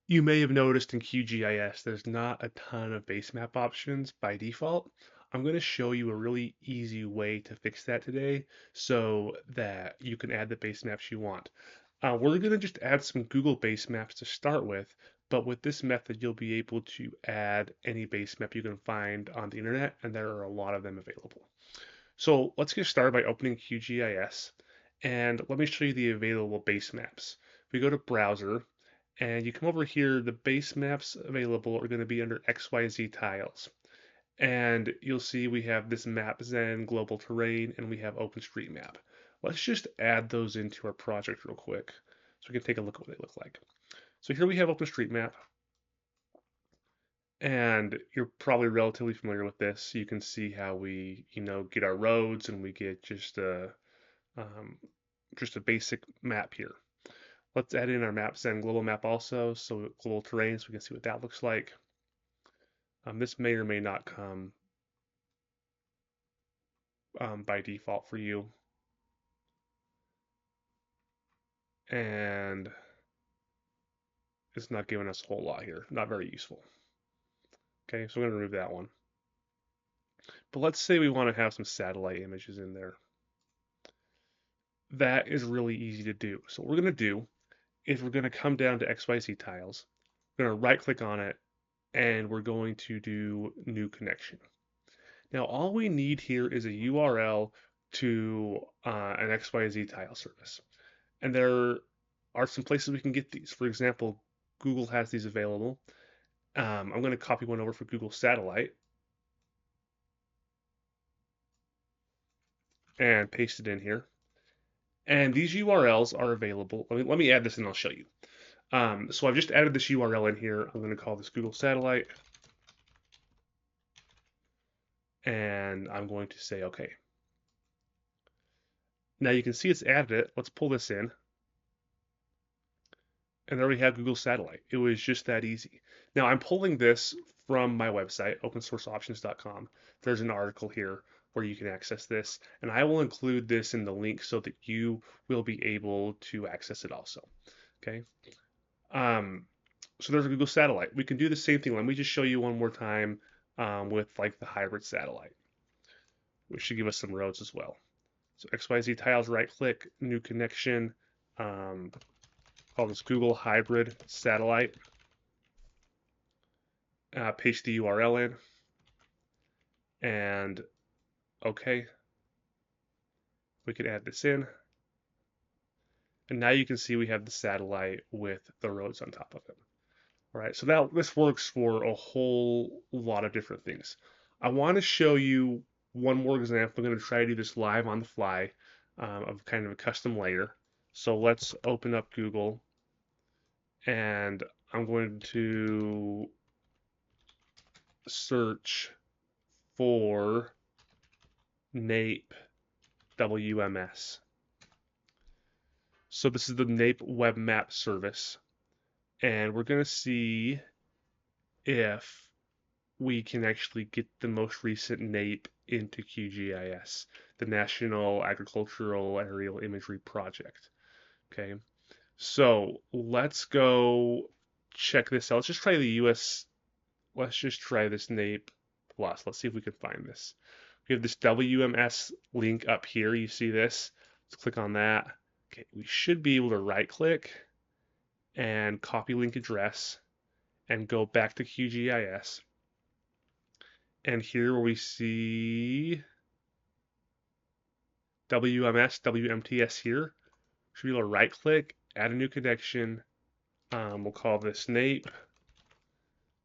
You may have noticed in QGIS there's not a ton of base map options by default. I'm going to show you a really easy way to fix that today so that you can add the base maps you want. We're going to just add some Google base maps to start with, but with this method you'll be able to add any base map you can find on the internet, and there are a lot of them available. So let's get started by opening QGIS, and let me show you the available base maps. We go to Browser, and you come over here, the base maps available are going to be under XYZ tiles. And you'll see we have this map Zen, global terrain, and we have OpenStreetMap. Let's just add those into our project real quick so we can take a look at what they look like. So here we have OpenStreetMap, and you're probably relatively familiar with this. You can see how we, get our roads, and we get um, just a basic map here. Let's add in our map Zen global map also, so global terrain, so we can see what that looks like. This may or may not come by default for you. And it's not giving us a whole lot here. Not very useful. Okay, so we're going to remove that one. But let's say we want to have some satellite images in there. That is really easy to do. So what we're going to do is we're going to come down to XYZ tiles. We're going to right click on it, and we're going to do new connection. Now all we need here is a URL to an XYZ tile service. And there are some places we can get these. For example, Google has these available. I'm going to copy one over for Google Satellite and paste it in here. And these URLs are available. Let me add this and I'll show you. So I've just added this URL in here. I'm going to call this Google Satellite. And I'm going to say OK. Now you can see it's added it. Let's pull this in. And there we have Google Satellite. It was just that easy. Now I'm pulling this from my website, opensourceoptions.com. There's an article here where you can access this, and I will include this in the link so that you will be able to access it also. Okay. So there's a Google Satellite. We can do the same thing. Let me just show you one more time with like the hybrid satellite, which should give us some roads as well. So XYZ tiles, right click, new connection. Call this Google Hybrid Satellite. Paste the URL in, and OK. We can add this in, and now you can see we have the satellite with the roads on top of it. All right, so now this works for a whole lot of different things. I want to show you one more example. I'm going to try to do this live on the fly of kind of a custom layer. So let's open up Google, and I'm going to search for NAIP WMS. So this is the NAIP Web Map service, and we're going to see if we can actually get the most recent NAIP into QGIS, the National Agricultural Aerial Imagery Project. Okay, so let's go check this out. Let's just try the US. Let's just try this NAIP Plus. Let's see if we can find this. We have this WMS link up here. You see this? Let's click on that. Okay, we should be able to right click and copy link address and go back to QGIS. And here we see WMS, WMTS here. Should be able to right click, add a new connection. We'll call this NAIP.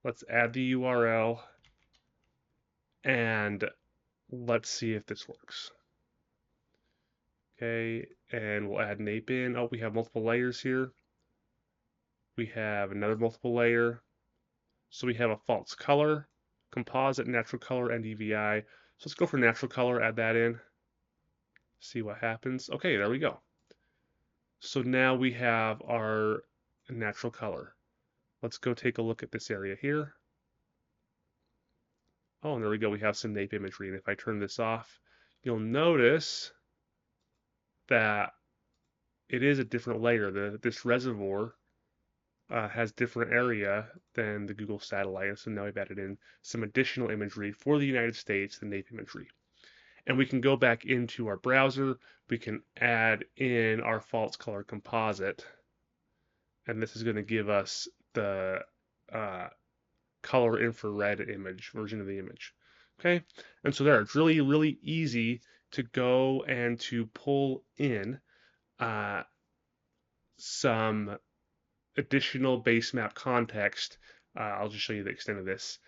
Let's add the URL and let's see if this works. Okay, and we'll add NAIP in. Oh, we have multiple layers here. We have another multiple layer. So we have a false color, composite, natural color, and EVI. So let's go for natural color, add that in, see what happens. Okay, there we go. So now we have our natural color. Let's go take a look at this area here. Oh, and there we go. We have some NAIP imagery. And if I turn this off, you'll notice that it is a different layer. This reservoir has different area than the Google Satellite. So now we've added in some additional imagery for the United States, the NAIP Imagery. And we can go back into our browser. We can add in our false color composite. And this is going to give us the uh, color infrared image version of the image. Okay, and so there, it's really, really easy to go and to pull in uh, some additional base map context. I'll just show you the extent of this.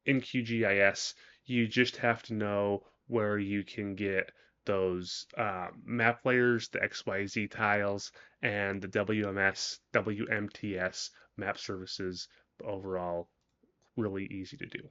In QGIS, you just have to know where you can get those map layers, the XYZ tiles, and the WMS, WMTS map services. Overall, really easy to do.